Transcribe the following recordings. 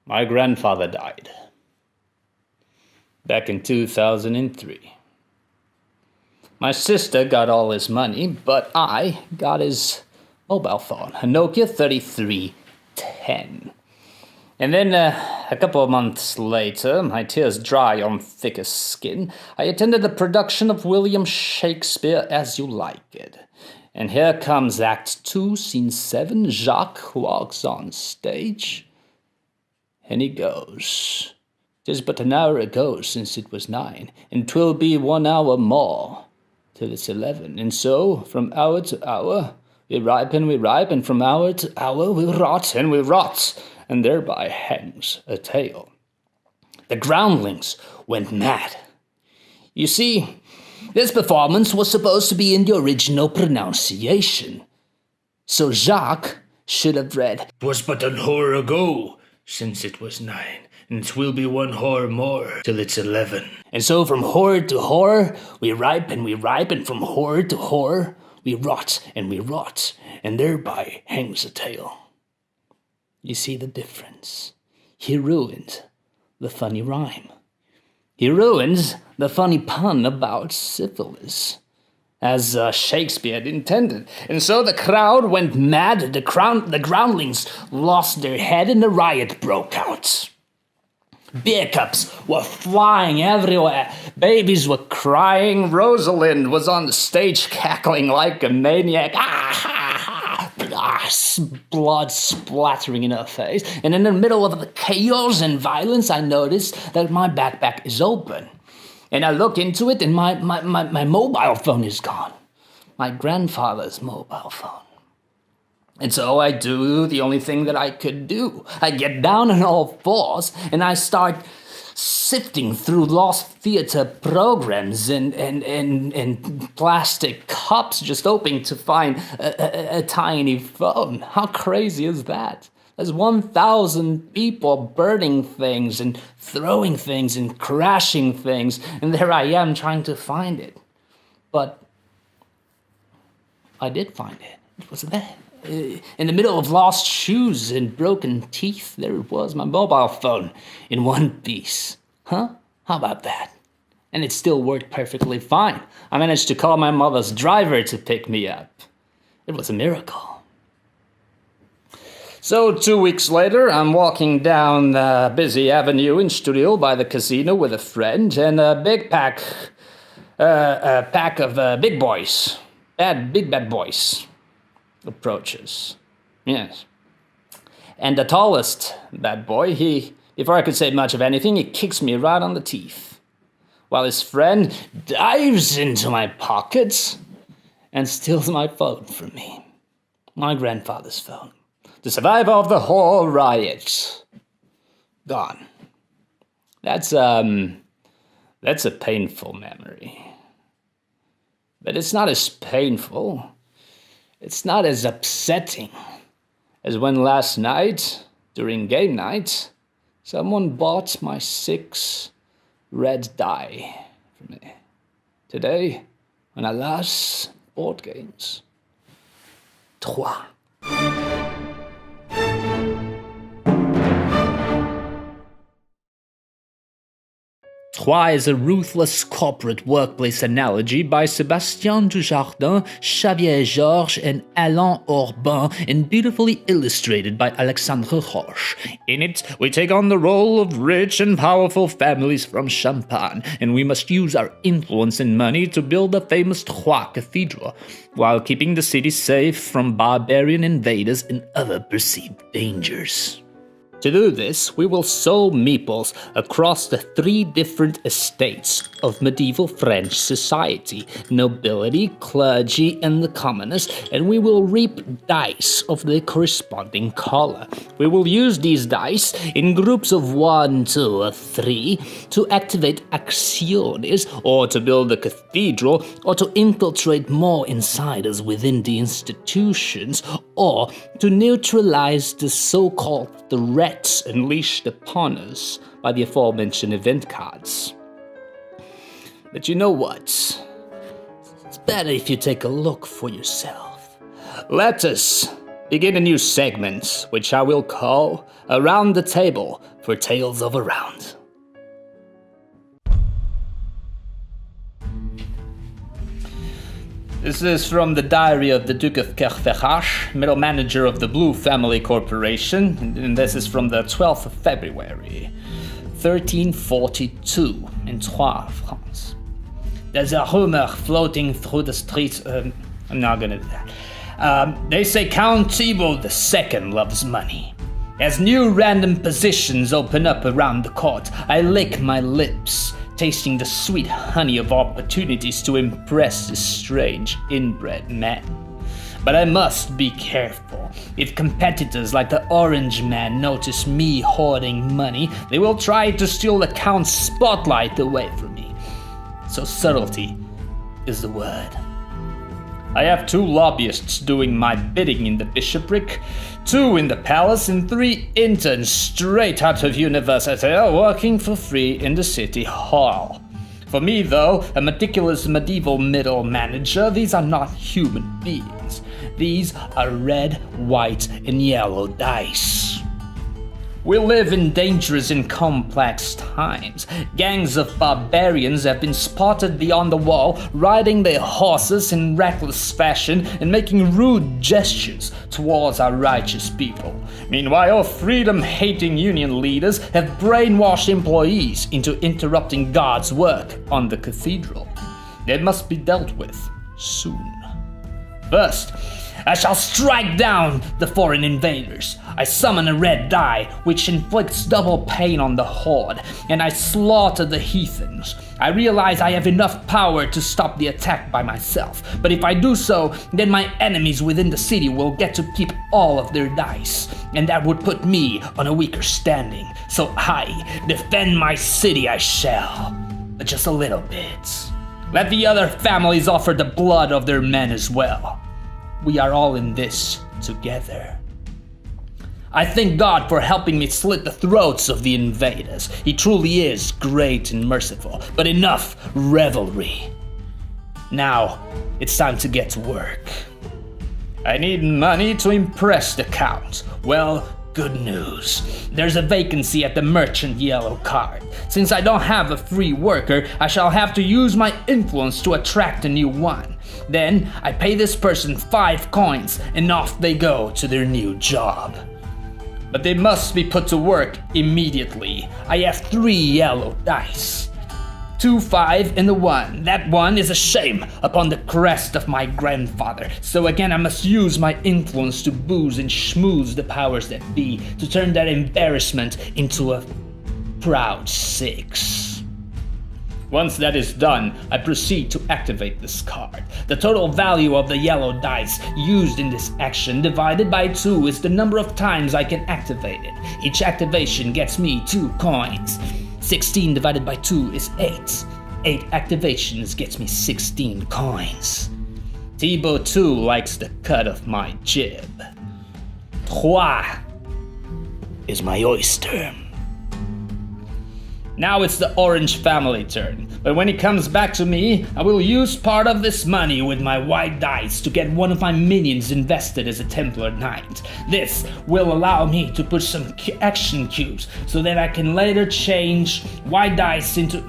My grandfather died back in 2003. My sister got all his money, but I got his mobile phone, a Nokia 3310. And then a couple of months later, my tears dry on thickest skin, I attended the production of William Shakespeare As You Like It. And here comes Act 2, Scene 7. Jacques walks on stage, and he goes. "'Tis but an hour ago since it was 9, and 'twill be 1 hour more till it's 11. And so, from hour to hour, we ripen, and from hour to hour we rot, and thereby hangs a tale." The groundlings went mad. You see, this performance was supposed to be in the original pronunciation. So Jacques should have read, "'Twas but an hour ago since it was 9, and 'twill be 1 hour more till it's 11. And so from horror to horror, we ripen, from horror to horror, we rot, and thereby hangs a tale." You see the difference. He ruined the funny rhyme. He ruins the funny pun about syphilis, as Shakespeare had intended. And so the crowd went mad, the groundlings lost their head, and the riot broke out. Beer cups were flying everywhere. Babies were crying. Rosalind was on the stage cackling like a maniac. Blood splattering in her face. And in the middle of the chaos and violence, I noticed that my backpack is open. And I look into it, and my mobile phone is gone. My grandfather's mobile phone. And so I do the only thing that I could do. I get down on all fours, and I start sifting through lost theater programs and plastic cups, just hoping to find a tiny phone. How crazy is that? There's 1,000 people burning things and throwing things and crashing things, and there I am trying to find it. But I did find it. It was there. In the middle of lost shoes and broken teeth, there it was, my mobile phone, in one piece. Huh? How about that? And it still worked perfectly fine. I managed to call my mother's driver to pick me up. It was a miracle. So 2 weeks later, I'm walking down the busy avenue in Studio by the casino with a friend, and a pack of big boys, big bad boys, approaches. Yes. And the tallest bad boy, before I could say much of anything, he kicks me right on the teeth, while his friend dives into my pockets and steals my phone from me. My grandfather's phone. The survivor of the whole riot. Gone. That's a painful memory. But it's not as painful. It's not as upsetting as when last night, during game night, someone bought my 6 red die for me. Today, when I lost board games. 3. Trois is a ruthless corporate workplace analogy by Sébastien Dujardin, Xavier Georges, and Alain Orban, and beautifully illustrated by Alexandre Roche. In it, we take on the role of rich and powerful families from Champagne, and we must use our influence and money to build the famous Troyes Cathedral, while keeping the city safe from barbarian invaders and other perceived dangers. To do this, we will sow meeples across the 3 different estates of medieval French society, nobility, clergy, and the commoners, and we will reap dice of the corresponding color. We will use these dice in groups of 1, 2, or 3 to activate acciones, or to build a cathedral, or to infiltrate more insiders within the institutions, or to neutralize the so-called threats unleashed upon us by the aforementioned event cards. But you know what? It's better if you take a look for yourself. Let us begin a new segment, which I will call Around the Table for Tales of Around. This is from the diary of the Duke of Kerferach, middle manager of the Blue Family Corporation, and this is from the 12th of February, 1342, in Troyes, France. There's a rumor floating through the streets. I'm not gonna do that. They say Count Thibault II loves money. As new random positions open up around the court, I lick my lips, tasting the sweet honey of opportunities to impress this strange, inbred man. But I must be careful. If competitors like the Orange Man notice me hoarding money, they will try to steal the Count's spotlight away from me. So subtlety is the word. I have 2 lobbyists doing my bidding in the bishopric, 2 in the palace, and 3 interns straight out of university working for free in the city hall. For me, though, a meticulous medieval middle manager, these are not human beings. These are red, white, and yellow dice. We live in dangerous and complex times. Gangs of barbarians have been spotted beyond the wall, riding their horses in reckless fashion and making rude gestures towards our righteous people. Meanwhile, freedom-hating union leaders have brainwashed employees into interrupting God's work on the cathedral. They must be dealt with soon. First, I shall strike down the foreign invaders. I summon a red die, which inflicts double pain on the horde, and I slaughter the heathens. I realize I have enough power to stop the attack by myself, but if I do so, then my enemies within the city will get to keep all of their dice, and that would put me on a weaker standing. So I defend my city I shall, but just a little bit. Let the other families offer the blood of their men as well. We are all in this together. I thank God for helping me slit the throats of the invaders. He truly is great and merciful, but enough revelry. Now, it's time to get to work. I need money to impress the Count. Well, good news. There's a vacancy at the Merchant Yellow Card. Since I don't have a free worker, I shall have to use my influence to attract a new one. Then, I pay this person 5 coins, and off they go to their new job. But they must be put to work immediately. I have 3 yellow dice. 2, 5, and the 1. That 1 is a shame upon the crest of my grandfather. So again, I must use my influence to booze and schmooze the powers that be, to turn that embarrassment into a proud 6. Once that is done, I proceed to activate this card. The total value of the yellow dice used in this action divided by 2 is the number of times I can activate it. Each activation gets me 2 coins. 16 divided by 2 is 8. 8 activations gets me 16 coins. Thibault too likes the cut of my jib. Troyes is my oyster. Now it's the Orange family turn, but when it comes back to me, I will use part of this money with my white dice to get one of my minions invested as a Templar Knight. This will allow me to put some action cubes so that I can later change white dice into...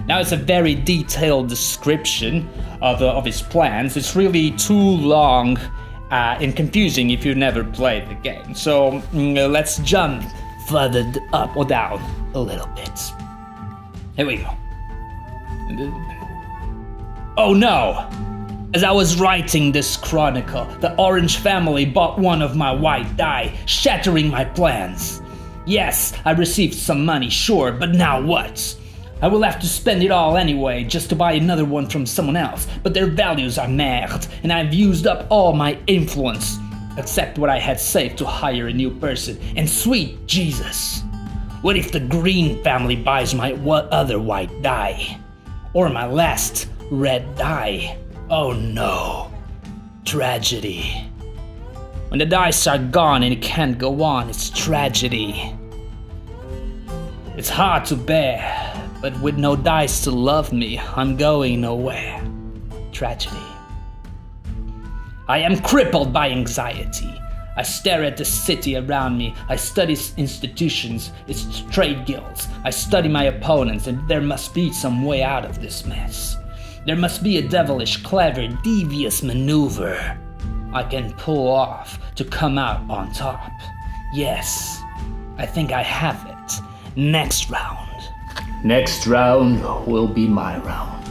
Now it's a very detailed description of his plans. It's really too long and confusing if you never played the game. So let's jump further up or down a little bit. Here we go. Oh no! As I was writing this chronicle, the Orange family bought one of my white die, shattering my plans. Yes, I received some money, sure, but now what? I will have to spend it all anyway, just to buy another one from someone else, but their values are merde, and I've used up all my influence, except what I had saved to hire a new person, and sweet Jesus! What if the Green family buys my other white die? Or my last red die? Oh no. Tragedy. When the dice are gone and it can't go on, it's tragedy. It's hard to bear, but with no dice to love me, I'm going nowhere. Tragedy. I am crippled by anxiety. I stare at the city around me. I study institutions, its trade guilds. I study my opponents, and there must be some way out of this mess. There must be a devilish, clever, devious maneuver I can pull off to come out on top. Yes, I think I have it. Next round. Next round will be my round.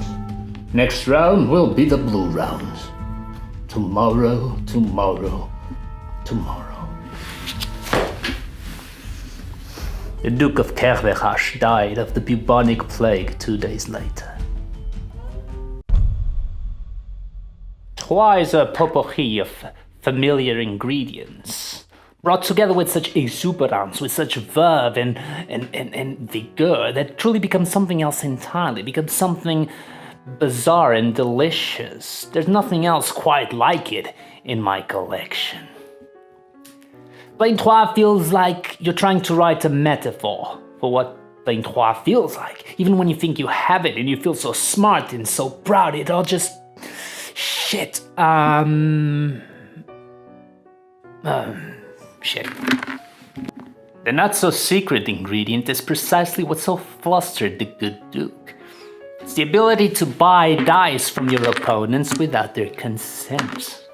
Next round will be the blue round. Tomorrow, tomorrow, tomorrow. The Duke of Kervegash died of the bubonic plague 2 days later. Trois is a potpourri of familiar ingredients, brought together with such exuberance, with such verve and vigor, that truly becomes something else entirely, becomes something bizarre and delicious. There's nothing else quite like it in my collection. Plain Trois feels like you're trying to write a metaphor for what Plain Trois feels like. Even when you think you have it and you feel so smart and so proud, it all just... shit. Shit. The not-so-secret ingredient is precisely what so flustered the good Duke. It's the ability to buy dice from your opponents without their consent.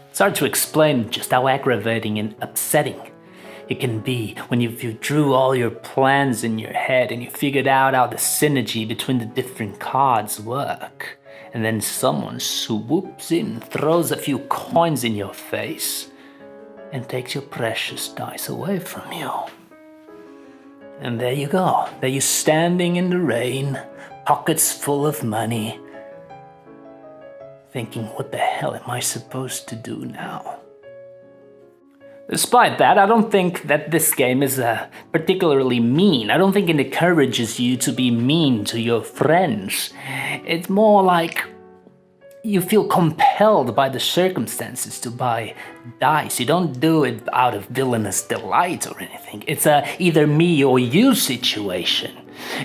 It's hard to explain just how aggravating and upsetting it can be when you drew all your plans in your head and you figured out how the synergy between the different cards work, and then someone swoops in, throws a few coins in your face, and takes your precious dice away from you. And there you go. There you're standing in the rain, pockets full of money, thinking, what the hell am I supposed to do now? Despite that, I don't think that this game is particularly mean. I don't think it encourages you to be mean to your friends. It's more like you feel compelled by the circumstances to buy dice. You don't do it out of villainous delight or anything. It's a either me or you situation.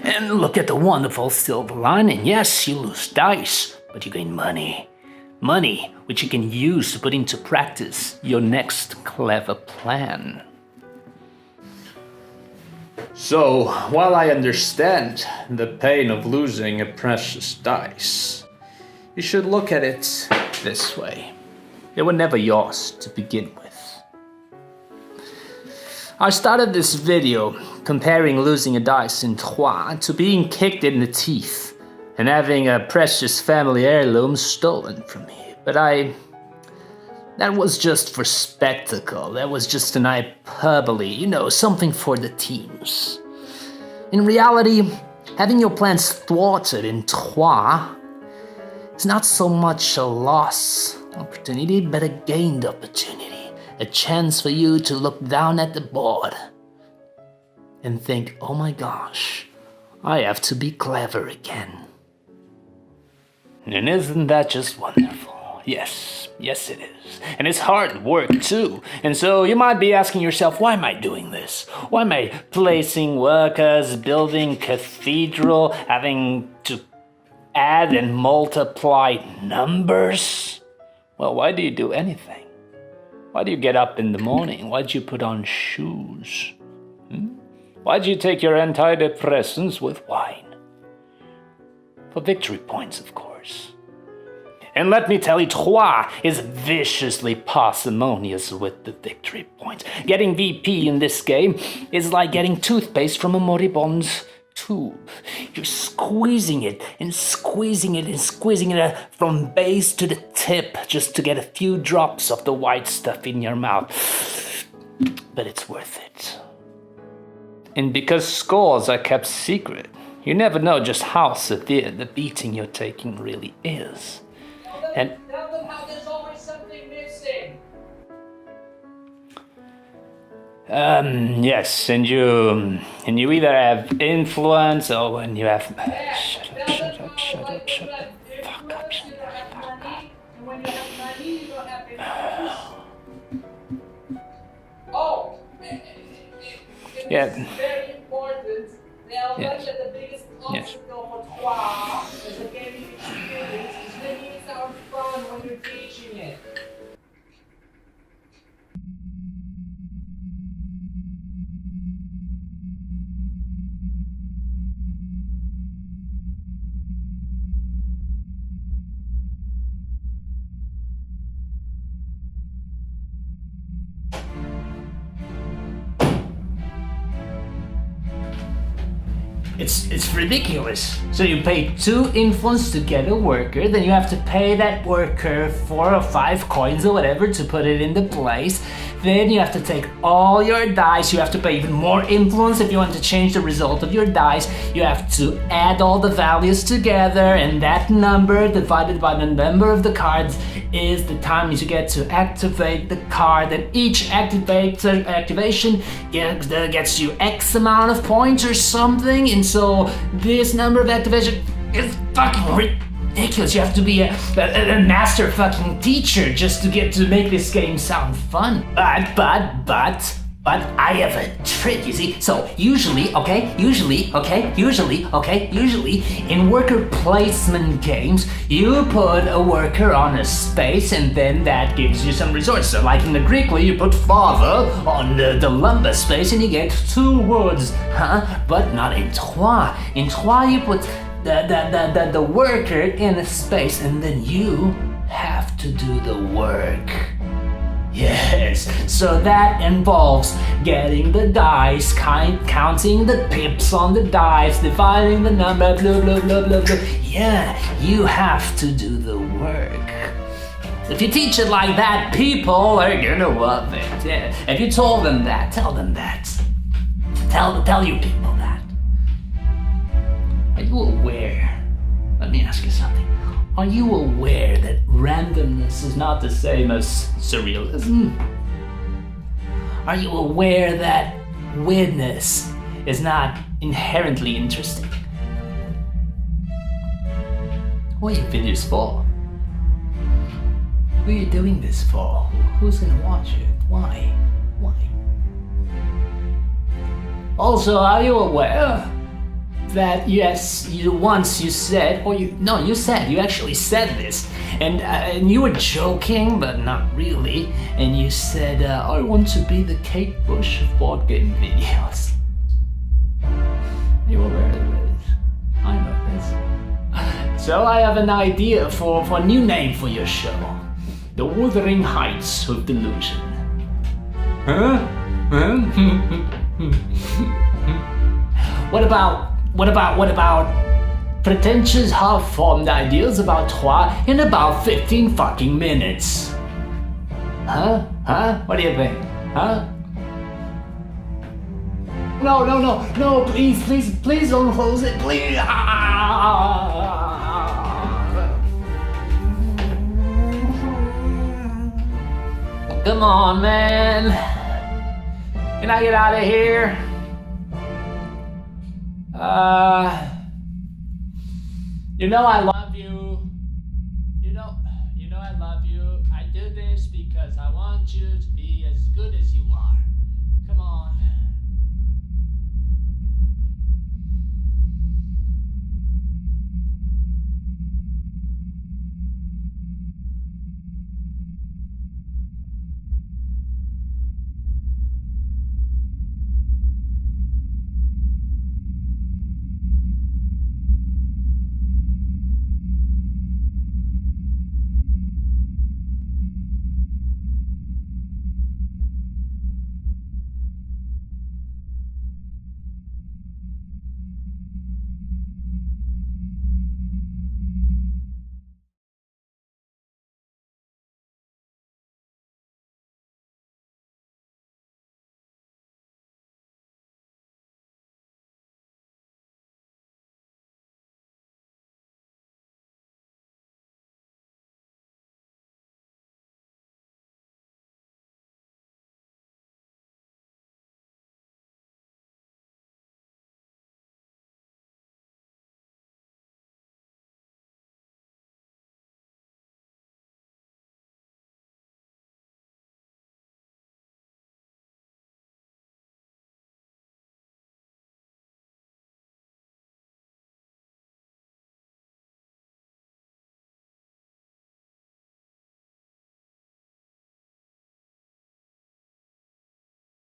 And look at the wonderful silver lining. Yes, you lose dice, but you gain money. Money which you can use to put into practice your next clever plan. So, while I understand the pain of losing a precious dice, you should look at it this way. They were never yours to begin with. I started this video comparing losing a dice in Trois to being kicked in the teeth and having a precious family heirloom stolen from me. But that was just for spectacle. That was just an hyperbole, something for the teams. In reality, having your plans thwarted in Trois is not so much a lost opportunity, but a gained opportunity. A chance for you to look down at the board and think, oh my gosh, I have to be clever again. And isn't that just wonderful? Yes, it is. And it's hard work too. And so you might be asking yourself, why am I doing this? Why am I placing workers, building cathedral, having to add and multiply numbers? Well, why do you do anything? Why do you get up in the morning? Why do you put on shoes? Why do you take your antidepressants with wine? For victory points, of course. And let me tell you, Trois is viciously parsimonious with the victory points. Getting VP in this game is like getting toothpaste from a moribund's tube. You're squeezing it and squeezing it and squeezing it from base to the tip just to get a few drops of the white stuff in your mouth. But it's worth it. And because scores are kept secret, you never know just how severe the beating you're taking really is. And tell them how there's always something missing. Yes, and you either have influence or when you have... Shut up. Fuck up. And when you have money, you don't have influence. Oh, Yeah. it's very important. Now, Yes. one of the biggest Yes. obstacles for Trois as a gaming experience is making it sound fun when you're teaching it. It's ridiculous. So you pay 2 influence to get a worker, then you have to pay that worker 4 or 5 coins or whatever to put it into place. Then you have to take all your dice, you have to pay even more influence if you want to change the result of your dice. You have to add all the values together, and that number divided by the number of the cards is the time you get to activate the card, and each activation gets you X amount of points or something, and so this number of activation is fucking ridiculous. You have to be a master fucking teacher just to get to make this game sound fun. But I have a trick, you see. So usually in worker placement games, you put a worker on a space and then that gives you some resources. So like in the Greek way, you put father on the lumber space and you get 2 words, But not in Trois. In Trois, you put the worker in a space and then you have to do the work. Yes, so that involves getting the dice, counting the pips on the dice, dividing the number, blah, blah, blah, blah, blah. Yeah, you have to do the work. If you teach it like that, people are gonna love it. Yeah. If you told them that, tell them that. Tell you people that. Are you aware? Let me ask you something. Are you aware that randomness is not the same as surrealism? Are you aware that weirdness is not inherently interesting? What are you videos for? Who are you doing this for? Who's gonna watch it? Why? Also, are you aware that yes, you actually said this, and you were joking, but not really, and you said, I want to be the Kate Bush of board game videos. Are you aware of this? I know this. So I have an idea for a new name for your show. The Wuthering Heights of Delusion. What about pretentious half-formed ideas about Trois in about 15 fucking minutes? Huh? What do you think? Huh? No, please don't close it, please. Come on, man. Can I get out of here? You know I love you. You know I love you. I do this because I want you to be as good as you